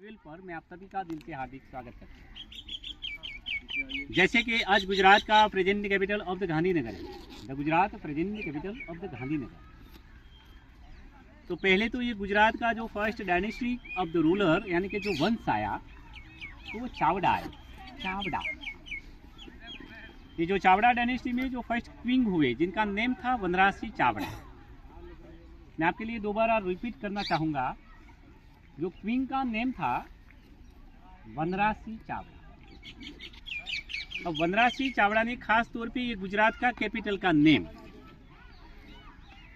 Tutorial पर मैं आप सभी का दिल से हार्दिक स्वागत करता हूँ। जैसे कि आज गुजरात का present capital of the Gandhinagar है, the Gujarat present capital of the Gandhinagar. तो पहले तो ये गुजरात का जो first dynasty of the ruler यानी कि जो वंश आया तो वो चावड़ा है, चावड़ा। ये जो चावड़ा डायनेस्टी में जो फर्स्ट क्वीन हुए जिनका नेम था वनरासी चावड़ा। मैं आपके लिए दोबारा रिपीट करना चाहूँगा, जो क्वीन का नेम था वनरासी चावड़ा। अब वनरासी चावड़ा ने खास तौर पे ये गुजरात का कैपिटल का नेम,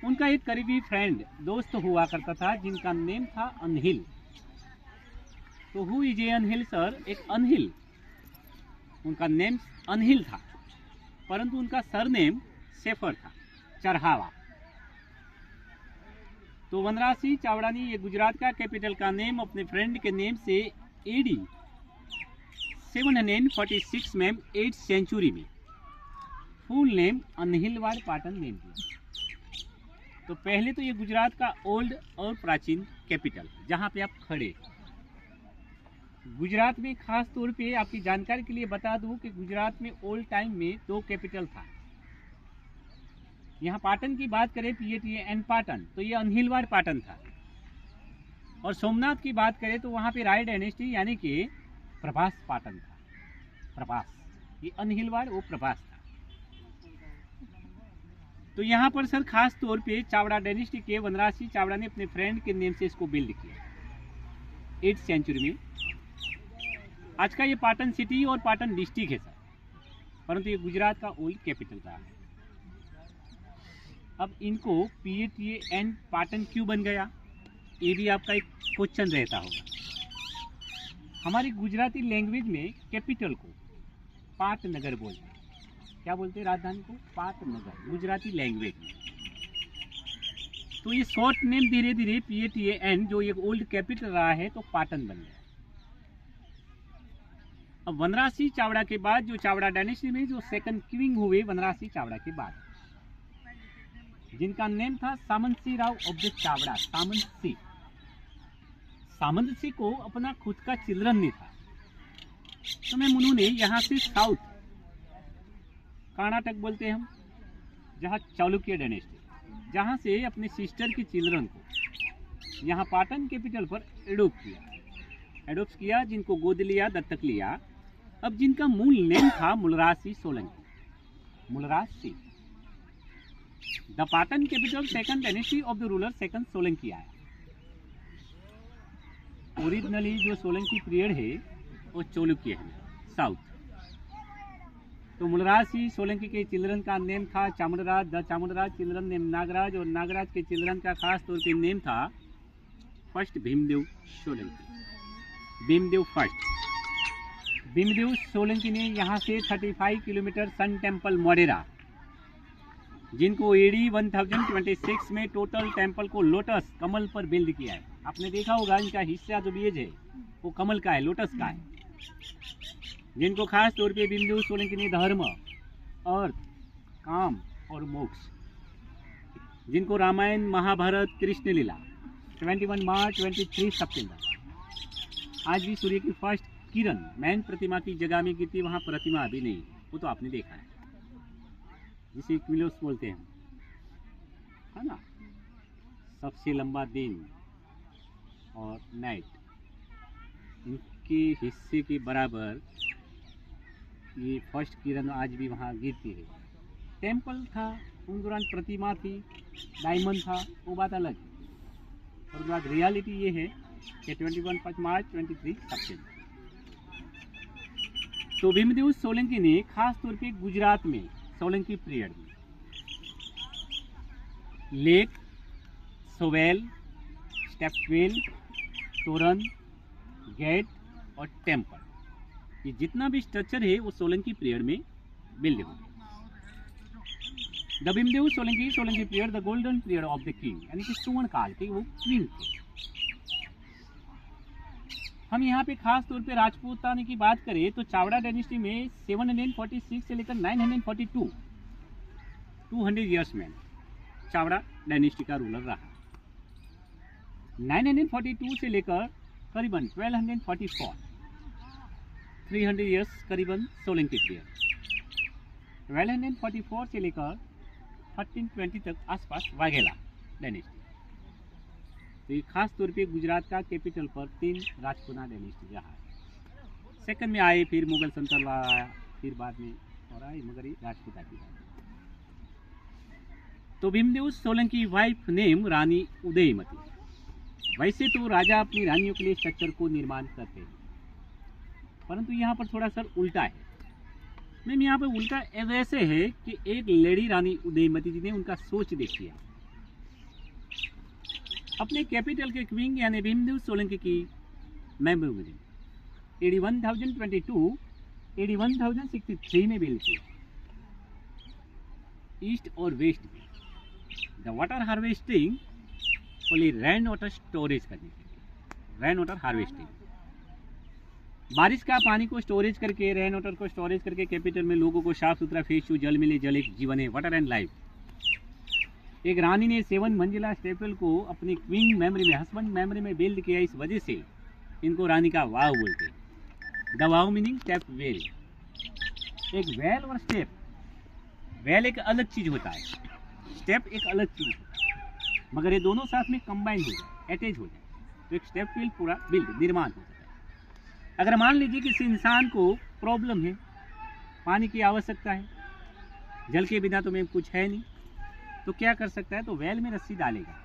उनका एक करीबी फ्रेंड दोस्त हुआ करता था जिनका नेम था अनहिल। तो हु इज ए अनहिल सर? एक अनहिल, उनका नेम अनहिल था, परंतु उनका सरनेम शेफर था, चरहावा। तो वनरासी चावड़ा ने ये गुजरात का कैपिटल का नेम अपने फ्रेंड के नेम से एडी 746 में 8th सेंचुरी में full name Anhilwad Patan name दिया। तो पहले तो ये गुजरात का ओल्ड और प्राचीन कैपिटल जहाँ पे आप खड़े। गुजरात में खास तौर पे आपकी जानकारी के लिए बता दूं कि गुजरात में ओल्ड टाइम में 2 कैपिटल था। यहाँ पाटन की बात करें PATN पाटन, तो ये अनहिलवाड़ पाटन था। और सोमनाथ की बात करें तो वहाँ पे राय डायनेस्टी यानी कि प्रभास पाटन था, प्रभास। ये अनहिलवाड़ वो प्रभास था। तो यहाँ पर सर खास तौर पे चावड़ा डायनेस्टी के वनरासी चावड़ा ने अपने फ्रेंड के नेम से इसको बिल्ड किया 8th सेंचुरी में। आज का ये पाटन सिटी और पाटन डिस्ट्रिक्ट है सर, परंतु ये गुजरात का ओल्ड कैपिटल रहा है। अब इनको PATN पाटन क्यों बन गया, ये भी आपका एक क्वेश्चन रहता होगा। हमारी गुजराती लैंग्वेज में कैपिटल को पाटनगर बोलते हैं। क्या बोलते हैं राजधानी को? पाटनगर, गुजराती लैंग्वेज में। तो ये शॉर्ट नेम धीरे धीरे PATN जो एक ओल्ड कैपिटल रहा है तो पाटन बन गया। अब वनरासी चावड़ा के बाद जो चावड़ा डायनेस्टी में जो सेकंड क्वीन हुए वनरासी चावड़ा के बाद, जिनका नेम था सामंतसी राव ऑफ द चावड़ा। सामंतसी, सामंतसी को अपना खुद का चिल्ड्रन नहीं था, तो मैं उन्होंने यहाँ से साउथ कर्नाटक बोलते हैं हम, जहाँ चालुक्य डायनेस्टी, जहाँ से अपने सिस्टर की चिल्ड्रन को यहाँ पाटन कैपिटल पर एडोप्ट किया, जिनको गोद लिया, दत्तक लिया। अब जिनका मूल नेम था Mulraj Solanki, Mulraj Singh. The Patan capital second dynasty of the ruler second Solanki आया। ओरिजिनली जो सोलंकी पीरियड है वो चालुक्य है, साउथ। तो मूलराज सिंह सोलंकी के चिल्ड्रन का नेम था Chamundaraj. The Chamundaraj children name Nagraj, और नागराज के चिल्ड्रन का खास तौर पे नेम था फर्स्ट भीमदेव सोलंकी, भीमदेव फर्स्ट। भीमदेव सोलंकी ने यहाँ से 35 किलोमीटर सन टेम्पल मोडेरा, जिनको AD 1026 में टोटल टेम्पल को लोटस कमल पर बिल्ड किया है। आपने देखा होगा इनका हिस्सा जो बेज है वो कमल का है, लोटस का है। जिनको खास तौर पे भीमदेव सोलंकी ने धर्म, अर्थ, काम और मोक्ष, जिनको रामायण, महाभारत, कृष्ण लीला 21 मार्च 23 सितंबर। आज भी सूर्य की फर्स्ट किरण मैन प्रतिमा की जगह में गिरती, वहाँ प्रतिमा अभी नहीं, वो तो आपने देखा है, जिसे इक्विनोक्स बोलते हैं, है ना। सबसे लंबा दिन और नाइट, इनके हिस्से के बराबर ये फर्स्ट किरण आज भी वहाँ गिरती है। टेम्पल था, उन दौरान प्रतिमा थी, डायमंड था, वो बात अलग है। और बात रियलिटी ये है कि 21 मार्च 23 सितंबर। तो भीमदेव सोलंकी ने खास तौर पे गुजरात में सोलंकी पीरियड में लेक, सोवेल, स्टेपवेल, तोरण, गेट और टेम्पल, ये जितना भी स्ट्रक्चर है वो सोलंकी पीरियड में बिल्ड हो गया। The Bhimdev Solanki period the golden period of the king, यानी कि सुवर्ण काल के वो क्वीन थे। हम यहाँ पे खास तौर पे राजपूताना की बात करें तो चावड़ा डायनेस्टी में 746 से लेकर 942 200 ईयर्स में चावड़ा डायनेस्टी का रूलर रहा। 942 से लेकर करीबन 1244, 300 ईयर्स करीबन सोलंकी पीरियड। 1244 से लेकर 1320 तक आसपास वाघेला डायनेस्टी। तो ये खास तौर पे गुजरात का कैपिटल पर 3 राजपूताना डायनेस्टी रहा है। सेकंड में आए, फिर मुगल सल्तनत आया, फिर बाद में और आए मगरी राजपूता की बात। तो भीमदेव सोलंकी वाइफ नेम रानी उदयमती। वैसे तो राजा अपनी रानियों के लिए स्ट्रक्चर को निर्माण करते हैं, परंतु यहाँ पर थोड़ा सा उल्टा है। मैम यहाँ पर उल्टा ऐसे है कि एक लेडी रानी उदयमती जी ने उनका सोच देखी है। अपने कैपिटल के क्वीन यानी भीमदेव सोलंकी की मेमोरी में AD 1022 AD 1063 में बिल्ड किया। ईस्ट और वेस्ट में the water harvesting only rain water storage करने के लिए, रेन वाटर हार्वेस्टिंग, बारिश का पानी को स्टोरेज करके, रेन वाटर को स्टोरेज करके कैपिटल में लोगों को साफ सुथरा फेस शू, जल मिले, जल एक जीवन है, वाटर एंड लाइफ। एक रानी ने 7 मंजिला स्टेपल को अपनी क्वीन मेमोरी में, हस्बैंड मेमोरी में बिल्ड किया। इस वजह से इनको रानी का वाव बोलते हैं। The wow meaning step well. एक वेल और स्टेप, वेल एक अलग चीज होता है, स्टेप एक अलग चीज होता है, मगर ये दोनों साथ में कंबाइन हो जाए, अटैच हो जाए तो एक स्टेप वेल पूरा बिल्ड निर्माण हो जाता है। अगर मान लीजिए किसी इंसान को प्रॉब्लम है, पानी की आवश्यकता है, जल के बिना तो मैं कुछ है नहीं, तो क्या कर सकता है, तो वेल में रस्सी डालेगा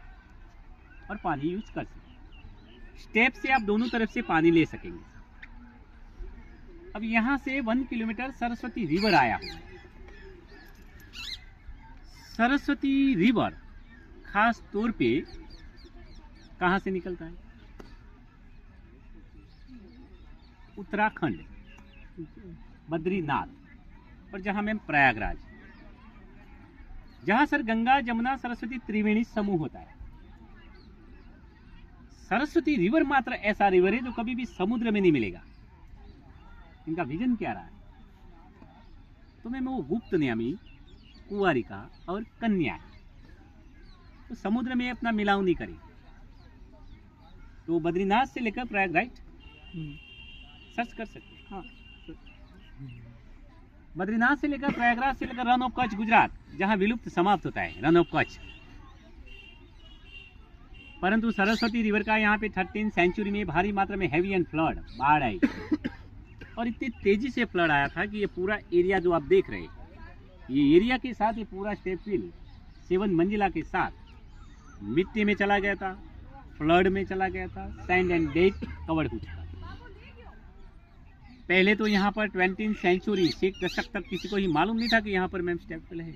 और पानी यूज कर सकते। स्टेप से आप दोनों तरफ से पानी ले सकेंगे। अब यहाँ से 1 किलोमीटर सरस्वती रिवर आया हुआ है। सरस्वती रिवर खास तौर पे कहाँ से निकलता है, उत्तराखंड, बद्रीनाथ और जहाँ मैम प्रयागराज, जहाँ सर गंगा जमुना सरस्वती त्रिवेणी समूह होता है। सरस्वती रिवर मात्र ऐसा रिवर है जो कभी भी समुद्र में नहीं मिलेगा। इनका विजन क्या रहा है, तो मैम वो गुप्त नियमी, कुंवारिका और कन्या है, तो समुद्र में अपना मिलाव नहीं करेगी। तो बद्रीनाथ से लेकर प्रयाग, राइट, सर्च कर सकते हैं। हाँ, बद्रीनाथ से लेकर प्रयागराज से लेकर रन ऑफ कच्छ गुजरात, जहां विलुप्त समाप्त होता है, रन ऑफ कच्छ। परंतु सरस्वती रिवर का यहाँ पे 13th सेंचुरी में भारी मात्रा में हैवी एंड फ्लड, बाढ़ आई और इतनी तेजी से फ्लड आया था कि ये पूरा एरिया जो आप देख रहे हैं, ये एरिया के साथ ये पूरा स्टेपवेल 7 मंजिला के साथ मिट्टी में चला गया था, फ्लड में चला गया था, सैंड एंड डेट कवर्ड हो चुका। पहले तो यहाँ पर 20th सेंचुरी 6 दशक तक किसी को ही मालूम नहीं था कि यहाँ पर मैम स्टेपवेल है,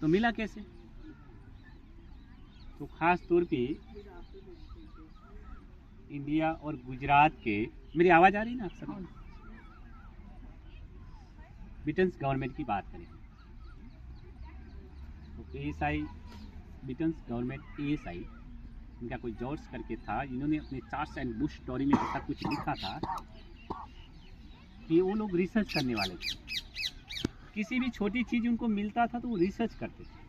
तो मिला कैसे। तो खास तौर पे इंडिया और गुजरात के, मेरी आवाज़ आ रही है ना आप सब, ब्रिटेन गवर्नमेंट की बात करें तो ASI, ब्रिटेन गवर्नमेंट ASI, इनका कोई जॉर्ज करके था, इन्होंने अपने चार्ल्स एंड बुश स्टोरी में ऐसा कुछ लिखा था कि वो लोग रिसर्च करने वाले थे, किसी भी छोटी चीज़ उनको मिलता था तो वो रिसर्च करते थे।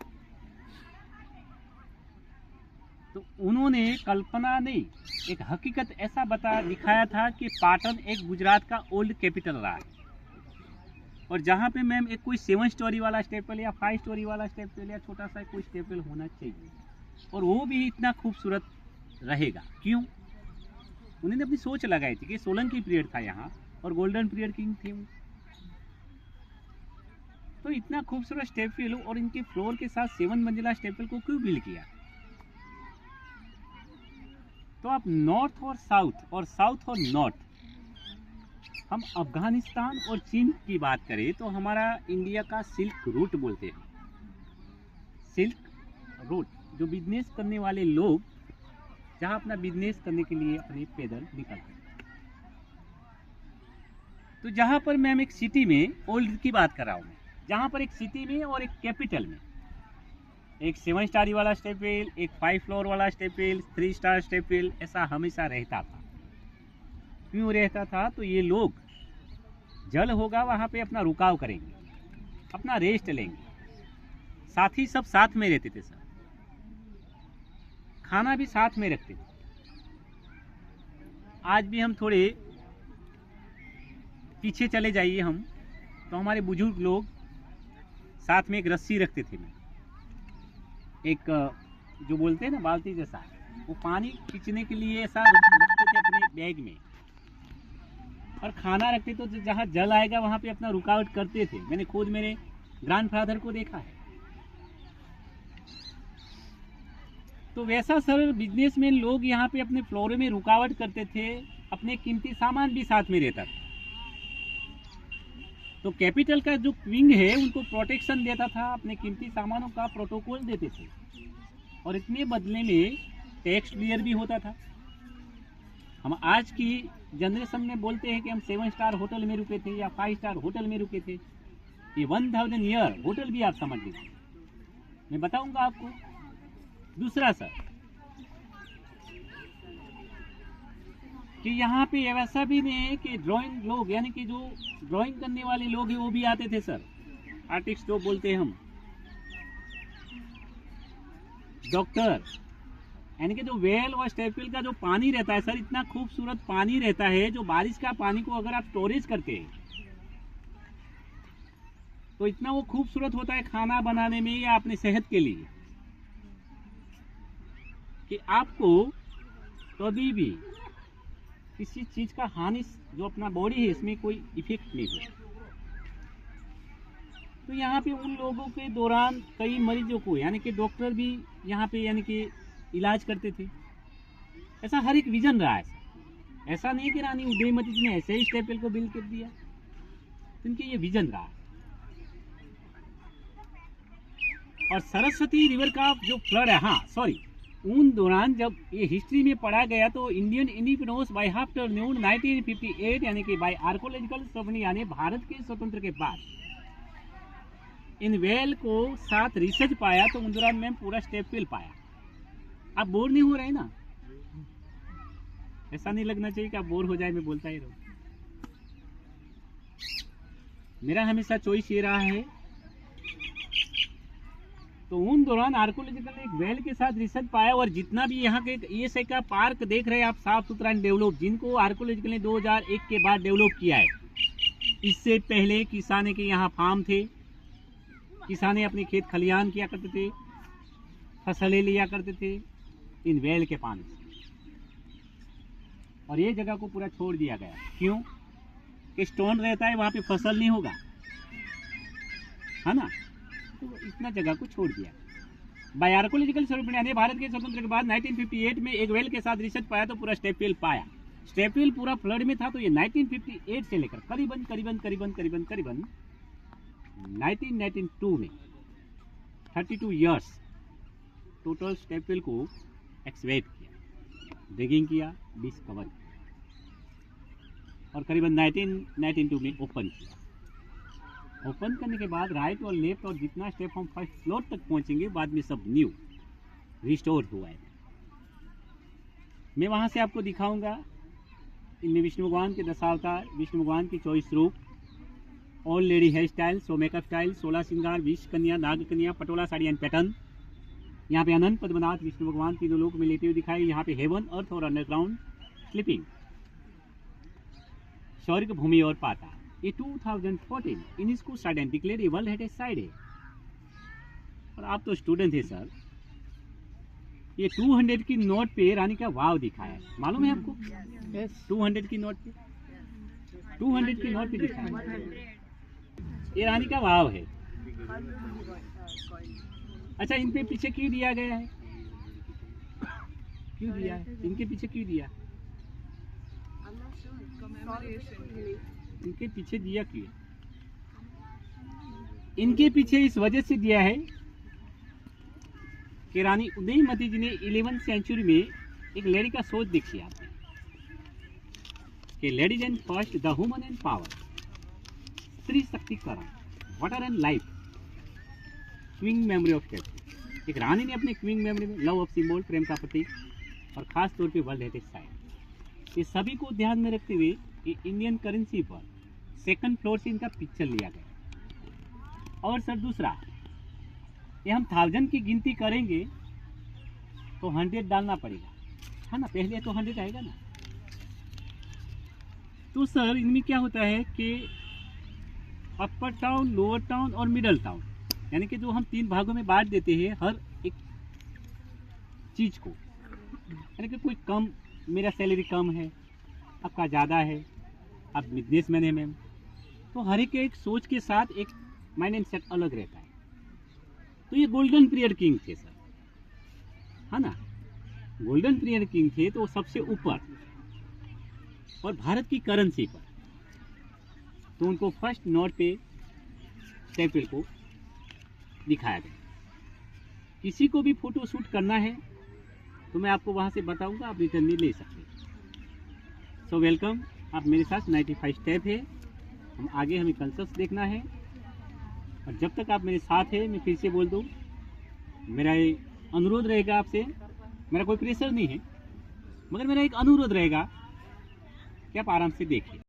तो उन्होंने कल्पना नहीं, एक हकीकत ऐसा दिखाया था कि पाटन एक गुजरात का ओल्ड कैपिटल रहा है, और जहाँ पे मैम एक कोई 7 स्टोरी वाला स्टेपल या 5 स्टोरी वाला स्टेपल या छोटा सा कोई स्टेपल होना चाहिए, और वो भी इतना खूबसूरत रहेगा। क्यों, उन्होंने अपनी सोच लगाई थी कि सोलंकी पीरियड था यहाँ और गोल्डन पीरियड किंग थे, तो इतना खूबसूरत स्टेपल और इनके फ्लोर के साथ 7 मंजिला स्टेपल को क्यों बिल्ड किया। तो आप नॉर्थ और साउथ और साउथ और नॉर्थ, हम अफगानिस्तान और चीन की बात करें तो हमारा इंडिया का सिल्क रूट बोलते हैं, सिल्क रूट, जो बिजनेस करने वाले लोग जहां अपना बिजनेस करने के लिए अपने पैदल निकलते हैं। तो जहां पर मैं एक सिटी में ओल्ड की बात कर रहा हूँ, जहां पर एक सिटी में और एक कैपिटल में एक 7 स्टार वाला स्टेपवेल, एक 5 फ्लोर वाला स्टेपवेल, 3 स्टार स्टेपवेल, ऐसा हमेशा रहता था। क्यों रहता था, तो ये लोग जल होगा वहाँ पे अपना रुकाव करेंगे, अपना रेस्ट लेंगे, साथी सब साथ में रहते थे, सर खाना भी साथ में रखते थे। आज भी हम थोड़े पीछे चले जाइए हम, तो हमारे बुजुर्ग लोग साथ में एक रस्सी रखते थे, एक जो बोलते हैं ना बाल्टी जैसा, वो पानी खींचने के लिए ऐसा रखते थे अपने बैग में, और खाना रखते तो जहाँ जल आएगा वहाँ पे अपना रुकावट करते थे। मैंने खुद मेरे ग्रैंडफादर को देखा है। तो वैसा सर बिजनेसमैन लोग यहाँ पे अपने फ्लोर में रुकावट करते थे, अपने कीमती सामान भी साथ में रहता था। तो कैपिटल का जो विंग है उनको प्रोटेक्शन देता था, अपने कीमती सामानों का प्रोटोकॉल देते थे, और इतने बदले में टैक्स क्लियर भी होता था। हम आज की जनरेशन में बोलते हैं कि हम 7 स्टार होटल में रुके थे या 5 स्टार होटल में रुके थे। ये 1000 ईयर होटल भी आप समझ लीजिए। मैं बताऊंगा आपको। दूसरा सर कि यहाँ पे वैसा भी नहीं है कि ड्राइंग लोग, यानी कि जो ड्राइंग करने वाले लोग हैं वो भी आते थे सर, आर्टिस्ट जो बोलते हैं हम, डॉक्टर, यानी कि जो वेल और स्टेपवेल का जो पानी रहता है सर, इतना खूबसूरत पानी रहता है, जो बारिश का पानी को अगर आप स्टोरेज करते हैं तो इतना वो खूबसूरत होता है खाना बनाने में या अपने सेहत के लिए, कि आपको कभी भी किसी चीज का हानि, जो अपना बॉडी है इसमें कोई इफेक्ट नहीं हो। तो यहाँ पे उन लोगों के दौरान कई मरीजों को, यानी कि डॉक्टर भी यहाँ पे यानी कि इलाज करते थे। ऐसा हर एक विजन रहा है। ऐसा नहीं कि रानी उदयमती जी ने ऐसे ही स्टेपवेल को बिल्ड कर दिया, इनके ये विजन रहा। और सरस्वती रिवर का जो फ्लड है, हाँ सॉरी, उन दौरान जब ये हिस्ट्री में पढ़ा गया तो इंडियन इंडिपेंडेंस बाय आफ्टरनून 1958, यानी कि बाय आर्कोलॉजिकल सर्वे, यानी भारत के स्वतंत्र के बाद इन वेल को साथ रिसर्च पाया, तो उन दौरान में पूरा स्टेपवेल पाया। आप बोर नहीं हो रहे ना? ऐसा नहीं लगना चाहिए कि आप बोर हो जाए, मैं बोलता ही रहूं। मेरा हमेशा चॉइस ये रहा है। तो उन दौरान आर्कोलॉजिकल एक वेल के साथ रिसर्च पाया, और जितना भी यहाँ के ESI का पार्क देख रहे हैं आप, साफ सुथरा डेवलप, जिनको आर्कोलॉजिकल ने 2001 के बाद डेवलप किया है। इससे पहले किसाने के यहाँ फार्म थे, किसाने अपने खेत खलियान किया करते थे, फसलें लिया करते थे इन वेल के पानी से, और ये जगह को पूरा छोड़ दिया गया। क्यों? कि स्टोन रहता है, वहाँ पे फसल नहीं होगा, है ना? तो इतना जगह को छोड़ दिया। बाय आर्कोलॉजिकल सर्वे, यानी भारत के स्वतंत्र के बाद 1958 में एक वेल के साथ रिसर्च पाया, तो पूरा स्टेपवेल पाया। स्टेपवेल पूरा फ्लड में था, तो ये 1958 से लेकर करीबन 1992 में 32 ईयर्स टोटल स्टेपवेल को एक्सवेट किया, डिगिंग किया, डिस्कवर किया, और करीबन 1992 में ओपन किया। ओपन करने के बाद राइट और लेफ्ट और जितना स्टेप हम फर्स्ट फ्लोर तक पहुंचेंगे, बाद में सब न्यू रिस्टोर हुआ है। मैं वहां से आपको दिखाऊंगा। इनमें विष्णु भगवान के दशावतार, विष्णु भगवान की 24 रूप, all lady hair style, so makeup style, 16 श्रृंगार, विष कन्या, नाग कन्या, पटोला साड़ी एंड पैटर्न। यहाँ पे अनंत पद्मनाथ विष्णु भगवान तीनों लोक में लेते हुए दिखाए। यहाँ पे हेवन, अर्थ और अंडरग्राउंड स्लीपिंग, स्वर्ग, भूमि और पाताल। ये 2014 UNESCO site and declare a world heritage site है। और आप तो स्टूडेंट थे सर, ये 200 की नोट पे रानी का वाव दिखाया है, मालूम है आपको? 200 की नोट पे, 200 की नोट पे दिखाया है, ये रानी का वाव है। अच्छा, इन पे पीछे क्यों दिया गया है? क्यों दिया है इनके पीछे, क्यों दिया इनके पीछे दिया? क्यों इनके पीछे इस वजह से दिया है कि रानी उदयमती जी ने 11वीं सेंचुरी में एक लेडी का सोच देखी आपने, कि ladies and first the woman and power, स्त्री शक्तिकरण, water and life, queen memory of state. एक रानी ने अपने क्वीन मेमोरी में लव ऑफ सिंबल, प्रेम का प्रतीक, और खास तौर पे वर्ल्ड हेरिटेज साइट, ये सभी को ध्यान में रखते हुए ये इंडियन करेंसी पर 2nd फ्लोर से इनका पिक्चर लिया गया। और सर दूसरा, ये हम 1000 की गिनती करेंगे तो 100 डालना पड़ेगा, है ना? पहले तो 100 आएगा ना, तो सर इनमें क्या होता है कि अपर टाउन, लोअर टाउन और मिडल टाउन, यानी कि जो हम 3 भागों में बांट देते हैं हर एक चीज़ को, यानी कि कोई कम, मेरा सैलरी कम है, आपका ज़्यादा है, आप बिजनेसमैन है मैम, तो हर एक सोच के साथ एक माइंड सेट अलग रहता है। तो ये गोल्डन पीरियड किंग थे सर, है ना, गोल्डन पीरियड किंग थे, तो सबसे ऊपर और भारत की करेंसी पर, तो उनको फर्स्ट नोट पे टेबल को दिखाया गया। किसी को भी फोटो शूट करना है तो मैं आपको वहाँ से बताऊंगा, आप रिटर्न में ले सकते हैं। सो वेलकम, आप मेरे साथ 95 स्टेप है, हम आगे, हमें कंसेप्ट देखना है। और जब तक आप मेरे साथ हैं, मैं फिर से बोल दूँ, मेरा ये अनुरोध रहेगा आपसे, मेरा कोई प्रेशर नहीं है, मगर मेरा एक अनुरोध रहेगा कि आप आराम से देखिए।